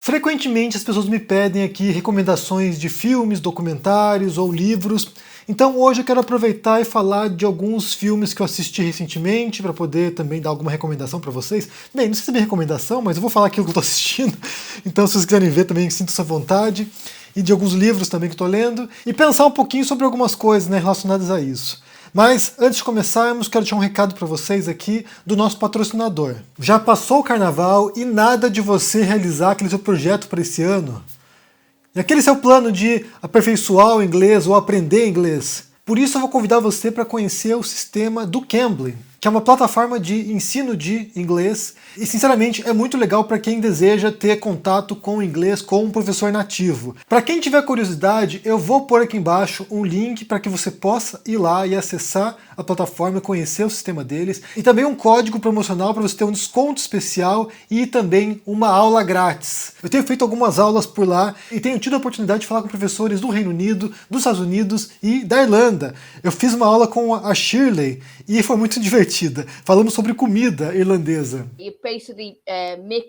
Frequentemente as pessoas me pedem aqui recomendações de filmes, documentários ou livros. Então hoje eu quero aproveitar e falar de alguns filmes que eu assisti recentemente para poder também dar alguma recomendação para vocês. Bem, não sei se é minha recomendação, mas eu vou falar aquilo que eu estou assistindo. Então se vocês quiserem ver também, sintam-se à vontade. E de alguns livros também que estou lendo. E pensar um pouquinho sobre algumas coisas, né, relacionadas a isso. Mas, antes de começarmos, quero deixar um recado para vocês aqui do nosso patrocinador. Já passou o carnaval e nada de você realizar aquele seu projeto para esse ano? E aquele seu plano de aperfeiçoar o inglês ou aprender inglês? Por isso eu vou convidar você para conhecer o sistema do Cambly, que é uma plataforma de ensino de inglês e, sinceramente, é muito legal para quem deseja ter contato com o inglês com um professor nativo. Para quem tiver curiosidade, eu vou pôr aqui embaixo um link para que você possa ir lá e acessar a plataforma e conhecer o sistema deles, e também um código promocional para você ter um desconto especial e também uma aula grátis. Eu tenho feito algumas aulas por lá e tenho tido a oportunidade de falar com professores do Reino Unido, dos Estados Unidos e da Irlanda. Eu fiz uma aula com a Shirley e foi muito divertida. Falamos sobre comida irlandesa. You basically mix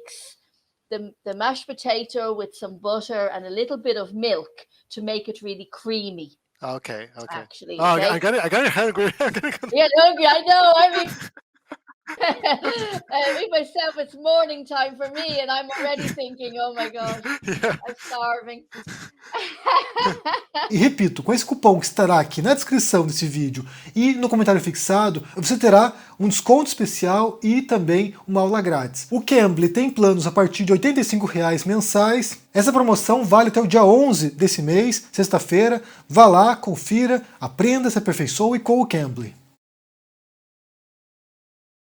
the mashed potato with some butter and a little bit of milk to make it really creamy. Okay. Actually, oh, okay? I got it hungry. Yeah, hungry. I know. I mean, me myself, it's morning time for me, and I'm already thinking, oh my God, Yeah. I'm starving. E repito, com esse cupom que estará aqui na descrição desse vídeo e no comentário fixado, você terá um desconto especial e também uma aula grátis. O Cambly tem planos a partir de R$ 85,00 mensais. Essa promoção vale até o dia 11 desse mês, sexta-feira. Vá lá, confira, aprenda, se aperfeiçoe com o Cambly.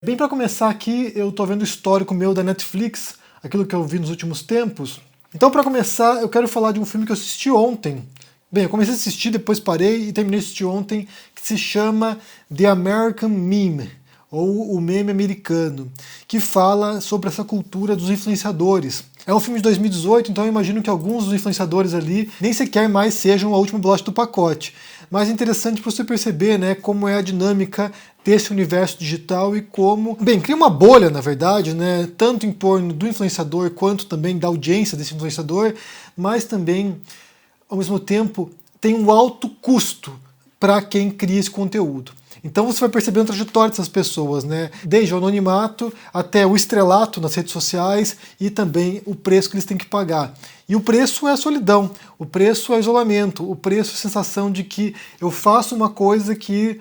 Bem, para começar aqui, eu estou vendo o histórico meu da Netflix, aquilo que eu vi nos últimos tempos. Então, para começar, eu quero falar de um filme que eu assisti ontem. Bem, eu comecei a assistir, depois parei e terminei de assistir ontem, que se chama The American Meme, ou o meme americano, que fala sobre essa cultura dos influenciadores. É um filme de 2018, então eu imagino que alguns dos influenciadores ali nem sequer mais sejam a última bolacha do pacote. Mas é interessante para você perceber, né, como é a dinâmica desse universo digital e como... Bem, cria uma bolha, na verdade, né, tanto em torno do influenciador quanto também da audiência desse influenciador, mas também, ao mesmo tempo, tem um alto custo para quem cria esse conteúdo. Então você vai percebendo a trajetória dessas pessoas, né? Desde o anonimato até o estrelato nas redes sociais e também o preço que eles têm que pagar. E o preço é a solidão, o preço é o isolamento, o preço é a sensação de que eu faço uma coisa que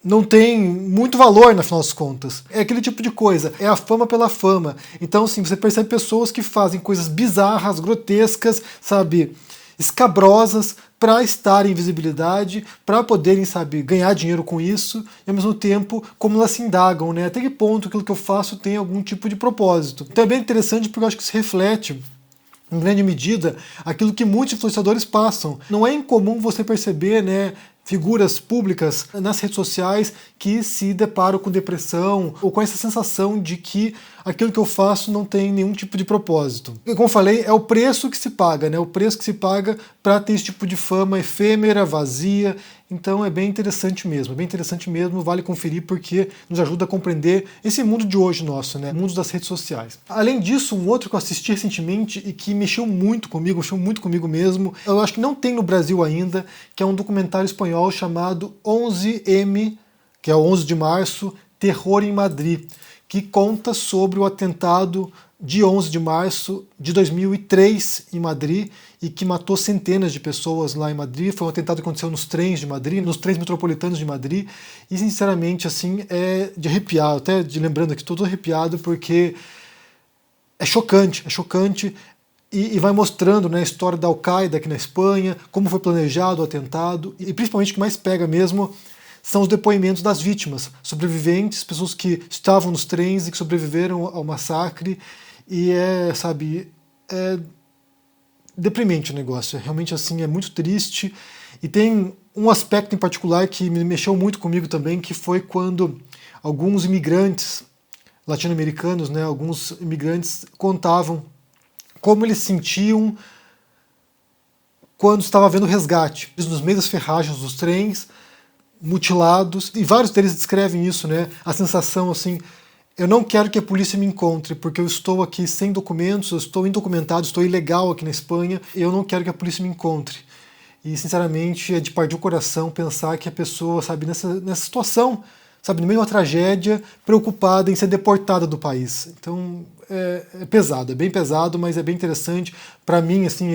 não tem muito valor, na final das contas. É aquele tipo de coisa, é a fama pela fama. Então, assim, você percebe pessoas que fazem coisas bizarras, grotescas, sabe, escabrosas, para estarem em visibilidade, para poderem, sabe, ganhar dinheiro com isso, e ao mesmo tempo, como elas se indagam, né? Até que ponto aquilo que eu faço tem algum tipo de propósito. Então é bem interessante porque eu acho que isso reflete, em grande medida, aquilo que muitos influenciadores passam. Não é incomum você perceber, né, figuras públicas nas redes sociais que se deparam com depressão ou com essa sensação de que aquilo que eu faço não tem nenhum tipo de propósito. E, como eu falei, é o preço que se paga, né? O preço que se paga para ter esse tipo de fama efêmera, vazia. Então é bem interessante mesmo, vale conferir porque nos ajuda a compreender esse mundo de hoje nosso, né? O mundo das redes sociais. Além disso, um outro que eu assisti recentemente e que mexeu muito comigo mesmo, eu acho que não tem no Brasil ainda, que é um documentário espanhol chamado 11M, que é o 11 de março, Terror em Madrid, que conta sobre o atentado de 11 de março de 2003 em Madrid e que matou centenas de pessoas lá em Madrid. Foi um atentado que aconteceu nos trens de Madrid, nos trens metropolitanos de Madrid, e sinceramente, assim, é de arrepiar, até de lembrando aqui, estou todo arrepiado porque é chocante e vai mostrando, né, a história da Al-Qaeda aqui na Espanha, como foi planejado o atentado, e principalmente o que mais pega mesmo são os depoimentos das vítimas, sobreviventes, pessoas que estavam nos trens e que sobreviveram ao massacre. E é deprimente o negócio, realmente assim, é muito triste. E tem um aspecto em particular que me mexeu muito comigo também, que foi quando alguns imigrantes latino-americanos, né, alguns imigrantes contavam como eles sentiam quando estava havendo resgate, nos meios das ferragens dos trens, mutilados, e vários deles descrevem isso, né, a sensação assim, Eu não quero que a polícia me encontre, porque eu estou aqui sem documentos, eu estou indocumentado, estou ilegal aqui na Espanha, e eu não quero que a polícia me encontre. E, sinceramente, é de partir o coração pensar que a pessoa, sabe, nessa situação, sabe, no meio de uma tragédia, preocupada em ser deportada do país. Então, é pesado, é bem pesado, mas é bem interessante. Para mim, assim,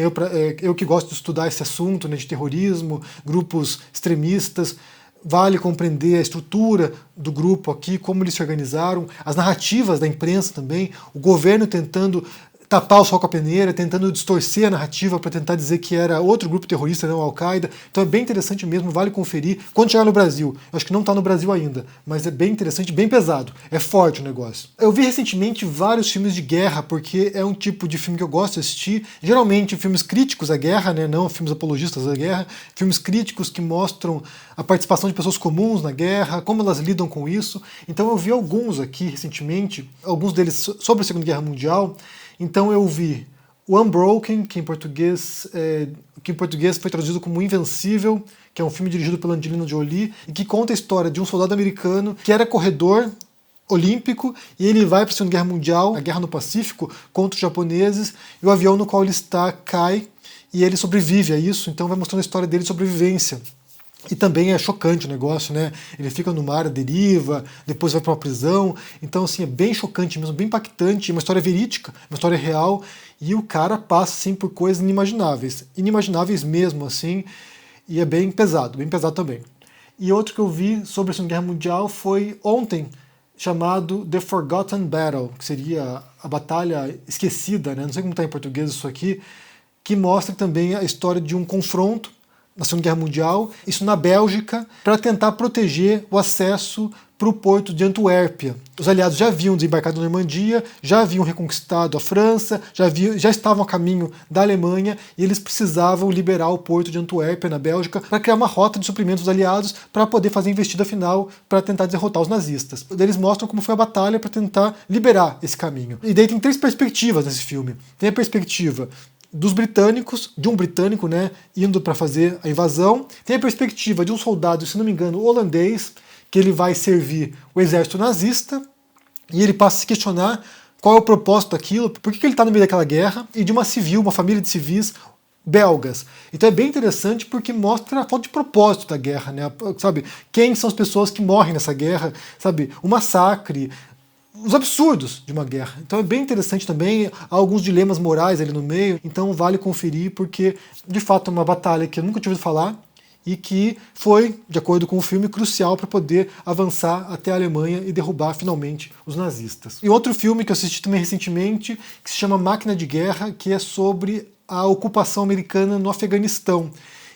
eu que gosto de estudar esse assunto, né, de terrorismo, grupos extremistas, vale compreender a estrutura do grupo aqui, como eles se organizaram, as narrativas da imprensa também, o governo tentando tapar o sol com a peneira, tentando distorcer a narrativa para tentar dizer que era outro grupo terrorista, não Al-Qaeda. Então é bem interessante mesmo, vale conferir. Quando chegar no Brasil, eu acho que não está no Brasil ainda, mas é bem interessante, bem pesado, é forte o negócio. Eu vi recentemente vários filmes de guerra, porque é um tipo de filme que eu gosto de assistir, geralmente filmes críticos à guerra, né, não filmes apologistas à guerra, filmes críticos que mostram a participação de pessoas comuns na guerra, como elas lidam com isso. Então eu vi alguns aqui recentemente, alguns deles sobre a Segunda Guerra Mundial. Então eu vi o Unbroken, que em português foi traduzido como Invencível, que é um filme dirigido pela Angelina Jolie, e que conta a história de um soldado americano que era corredor olímpico, e ele vai para a Segunda Guerra Mundial, a guerra no Pacífico, contra os japoneses, e o avião no qual ele está cai, e ele sobrevive a isso, então vai mostrando a história dele de sobrevivência. E também é chocante o negócio, né? Ele fica no mar, deriva, depois vai para uma prisão. Então, assim, é bem chocante mesmo, bem impactante, uma história verídica, uma história real. E o cara passa, assim, por coisas inimagináveis. Inimagináveis mesmo, assim. E é bem pesado também. E outro que eu vi sobre a Segunda Guerra Mundial foi ontem, chamado The Forgotten Battle, que seria a batalha esquecida, né? Não sei como está em português isso aqui, que mostra também a história de um confronto na Segunda Guerra Mundial, isso na Bélgica, para tentar proteger o acesso para o porto de Antuérpia. Os aliados já haviam desembarcado na Normandia, já haviam reconquistado a França, já estavam a caminho da Alemanha, e eles precisavam liberar o porto de Antuérpia, na Bélgica, para criar uma rota de suprimentos dos aliados para poder fazer a investida final para tentar derrotar os nazistas. Eles mostram como foi a batalha para tentar liberar esse caminho. E daí tem 3 perspectivas nesse filme. Tem a perspectiva dos britânicos, de um britânico, né, indo para fazer a invasão. Tem a perspectiva de um soldado, se não me engano, holandês, que ele vai servir o exército nazista, e ele passa a se questionar qual é o propósito daquilo, por que ele está no meio daquela guerra, e de uma civil, uma família de civis belgas. Então é bem interessante porque mostra a falta de propósito da guerra, né? Sabe, quem são as pessoas que morrem nessa guerra, sabe, o massacre, os absurdos de uma guerra. Então é bem interessante também, há alguns dilemas morais ali no meio, então vale conferir porque de fato é uma batalha que eu nunca tinha ouvido falar e que foi, de acordo com o filme, crucial para poder avançar até a Alemanha e derrubar finalmente os nazistas. E outro filme que eu assisti também recentemente, que se chama Máquina de Guerra, que é sobre a ocupação americana no Afeganistão.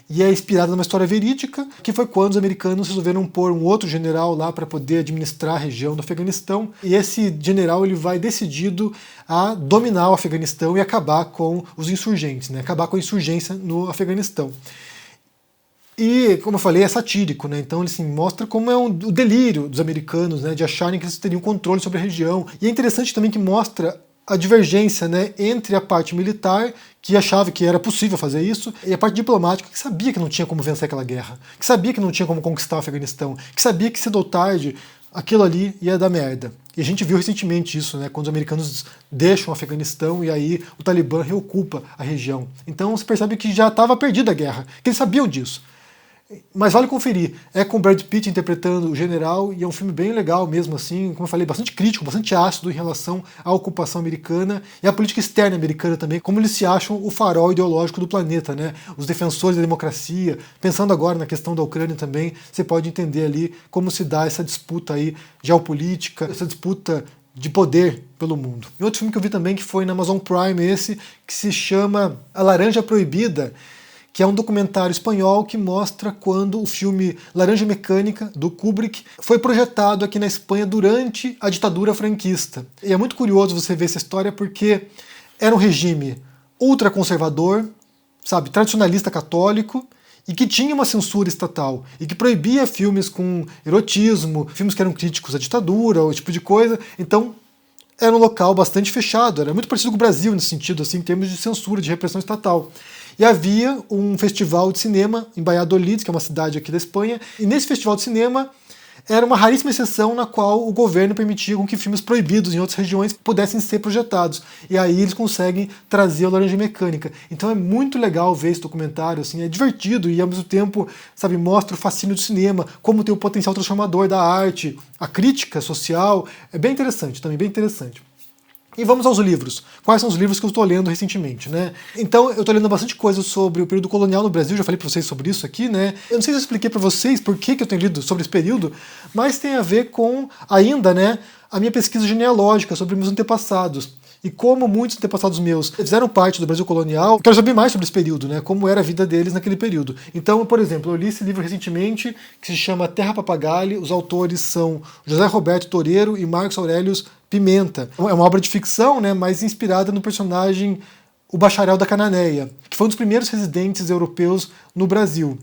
E é inspirada numa história verídica, que foi quando os americanos resolveram pôr um outro general lá para poder administrar a região do Afeganistão. E esse general ele vai decidido a dominar o Afeganistão e acabar com os insurgentes, né? Acabar com a insurgência no Afeganistão. E, como eu falei, é satírico, né? Então ele assim, mostra como é o delírio dos americanos, né? De acharem que eles teriam controle sobre a região. E é interessante também que mostra a divergência, né, entre a parte militar, que achava que era possível fazer isso, e a parte diplomática, que sabia que não tinha como vencer aquela guerra, que sabia que não tinha como conquistar o Afeganistão, que sabia que cedo ou tarde aquilo ali ia dar merda. E a gente viu recentemente isso, né, quando os americanos deixam o Afeganistão e aí o Talibã reocupa a região. Então você percebe que já estava perdida a guerra, que eles sabiam disso. Mas vale conferir. É com Brad Pitt interpretando o general e é um filme bem legal mesmo assim, como eu falei, bastante crítico, bastante ácido em relação à ocupação americana e à política externa americana também, como eles se acham o farol ideológico do planeta, né? Os defensores da democracia. Pensando agora na questão da Ucrânia também, você pode entender ali como se dá essa disputa aí geopolítica, essa disputa de poder pelo mundo. E outro filme que eu vi também que foi na Amazon Prime esse, que se chama A Laranja Proibida, que é um documentário espanhol que mostra quando o filme Laranja Mecânica, do Kubrick, foi projetado aqui na Espanha durante a ditadura franquista. E é muito curioso você ver essa história porque era um regime ultraconservador, sabe, tradicionalista católico, e que tinha uma censura estatal, e que proibia filmes com erotismo, filmes que eram críticos à ditadura, ou esse tipo de coisa. Então, era um local bastante fechado, era muito parecido com o Brasil nesse sentido, assim, em termos de censura, de repressão estatal. E havia um festival de cinema em Valladolid, que é uma cidade aqui da Espanha, e nesse festival de cinema era uma raríssima exceção na qual o governo permitia com que filmes proibidos em outras regiões pudessem ser projetados. E aí eles conseguem trazer a Laranja Mecânica. Então é muito legal ver esse documentário, assim, é divertido e ao mesmo tempo, sabe, mostra o fascínio do cinema, como tem o potencial transformador da arte, a crítica social. É bem interessante, também bem interessante. E vamos aos livros. Quais são os livros que eu estou lendo recentemente, né? Então, eu estou lendo bastante coisa sobre o período colonial no Brasil, já falei para vocês sobre isso aqui, né? Eu não sei se eu expliquei para vocês por que eu tenho lido sobre esse período, mas tem a ver com, ainda, né, a minha pesquisa genealógica sobre meus antepassados. E como muitos antepassados meus fizeram parte do Brasil colonial, eu quero saber mais sobre esse período, né? Como era a vida deles naquele período. Então, por exemplo, eu li esse livro recentemente, que se chama Terra Papagaio. Os autores são José Roberto Toreiro e Marcos Aurelius Pimenta. É uma obra de ficção, né? Mas inspirada no personagem o Bacharel da Cananéia, que foi um dos primeiros residentes europeus no Brasil.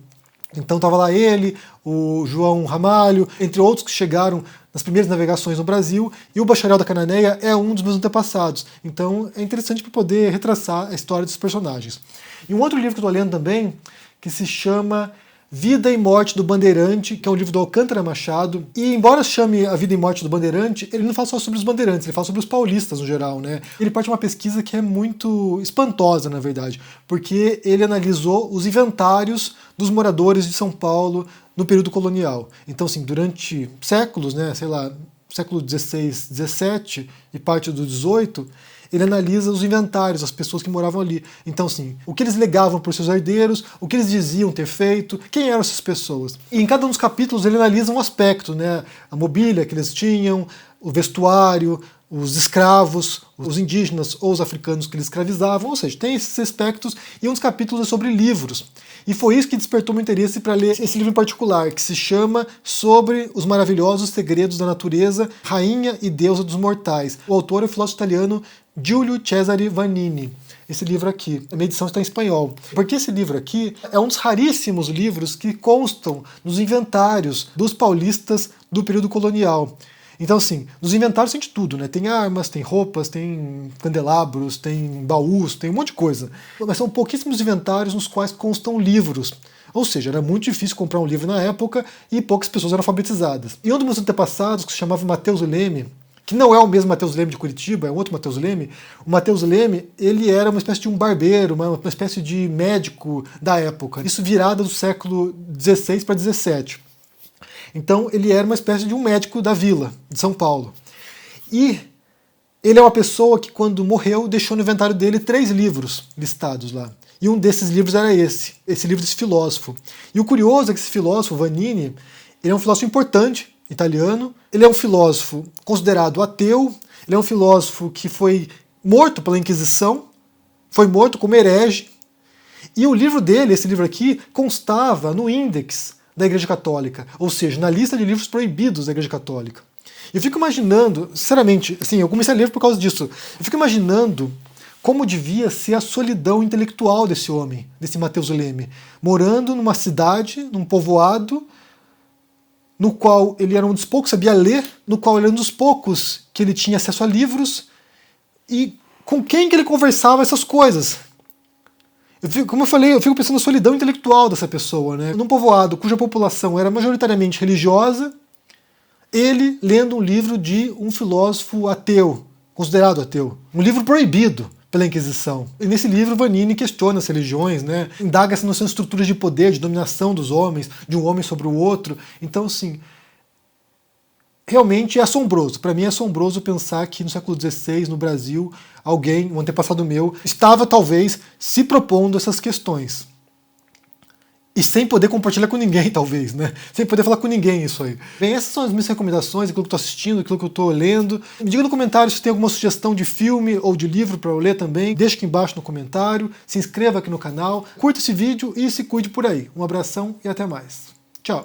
Então estava lá ele, o João Ramalho, entre outros que chegaram nas primeiras navegações no Brasil, e o Bacharel da Cananéia é um dos meus antepassados. Então é interessante para poder retraçar a história desses personagens. E um outro livro que eu estou lendo também, que se chama Vida e Morte do Bandeirante, que é um livro do Alcântara Machado. E embora chame A Vida e Morte do Bandeirante, ele não fala só sobre os bandeirantes, ele fala sobre os paulistas no geral, né? Ele parte de uma pesquisa que é muito espantosa, na verdade, porque ele analisou os inventários dos moradores de São Paulo no período colonial. Então, assim, durante séculos, né, sei lá, século XVI, XVII e parte do XVIII, ele analisa os inventários, as pessoas que moravam ali. Então, assim, o que eles legavam para os seus herdeiros, o que eles diziam ter feito, quem eram essas pessoas. E em cada um dos capítulos ele analisa um aspecto, né? A mobília que eles tinham, o vestuário, os escravos, os indígenas ou os africanos que eles escravizavam, ou seja, tem esses aspectos, e um dos capítulos é sobre livros. E foi isso que despertou meu interesse para ler esse livro em particular, que se chama Sobre os Maravilhosos Segredos da Natureza, Rainha e Deusa dos Mortais. O autor é o filósofo italiano Giulio Cesare Vanini. Esse livro aqui, a minha edição está em espanhol. Porque esse livro aqui é um dos raríssimos livros que constam nos inventários dos paulistas do período colonial. Então, assim, nos inventários tem de tudo, né? Tem armas, tem roupas, tem candelabros, tem baús, tem um monte de coisa. Mas são pouquíssimos inventários nos quais constam livros. Ou seja, era muito difícil comprar um livro na época e poucas pessoas eram alfabetizadas. E um dos meus antepassados, que se chamava Mateus Leme, que não é o mesmo Mateus Leme de Curitiba, é outro Mateus Leme. O Mateus Leme, ele era uma espécie de um barbeiro, uma espécie de médico da época. Isso virada do século XVI para XVII. Então ele era uma espécie de um médico da vila, de São Paulo. E ele é uma pessoa que quando morreu deixou no inventário dele 3 livros listados lá. E um desses livros era esse livro desse filósofo. E o curioso é que esse filósofo, Vanini, ele é um filósofo importante, italiano. Ele é um filósofo considerado ateu, ele é um filósofo que foi morto pela Inquisição, foi morto como herege. E o livro dele, esse livro aqui, constava no índex da Igreja Católica, ou seja, na lista de livros proibidos da Igreja Católica. Eu fico imaginando, sinceramente, assim, eu comecei a ler por causa disso, eu fico imaginando como devia ser a solidão intelectual desse homem, desse Mateus Leme, morando numa cidade, num povoado, no qual ele era um dos poucos que sabia ler, no qual ele era um dos poucos que ele tinha acesso a livros, e com quem que ele conversava essas coisas. Como eu falei, eu fico pensando na solidão intelectual dessa pessoa, né? Num povoado cuja população era majoritariamente religiosa, ele lendo um livro de um filósofo ateu, considerado ateu. Um livro proibido pela Inquisição. E nesse livro, Vanini questiona as religiões, né? Indaga essa noção de estruturas de poder, de dominação dos homens, de um homem sobre o outro. Então, assim, realmente é assombroso. Para mim é assombroso pensar que no século XVI, no Brasil, alguém, um antepassado meu, estava talvez se propondo essas questões. E sem poder compartilhar com ninguém, talvez, né? Sem poder falar com ninguém isso aí. Bem, essas são as minhas recomendações, aquilo que eu estou assistindo, aquilo que eu estou lendo. Me diga no comentário se tem alguma sugestão de filme ou de livro para eu ler também. Deixa aqui embaixo no comentário. Se inscreva aqui no canal. Curta esse vídeo e se cuide por aí. Um abração e até mais. Tchau!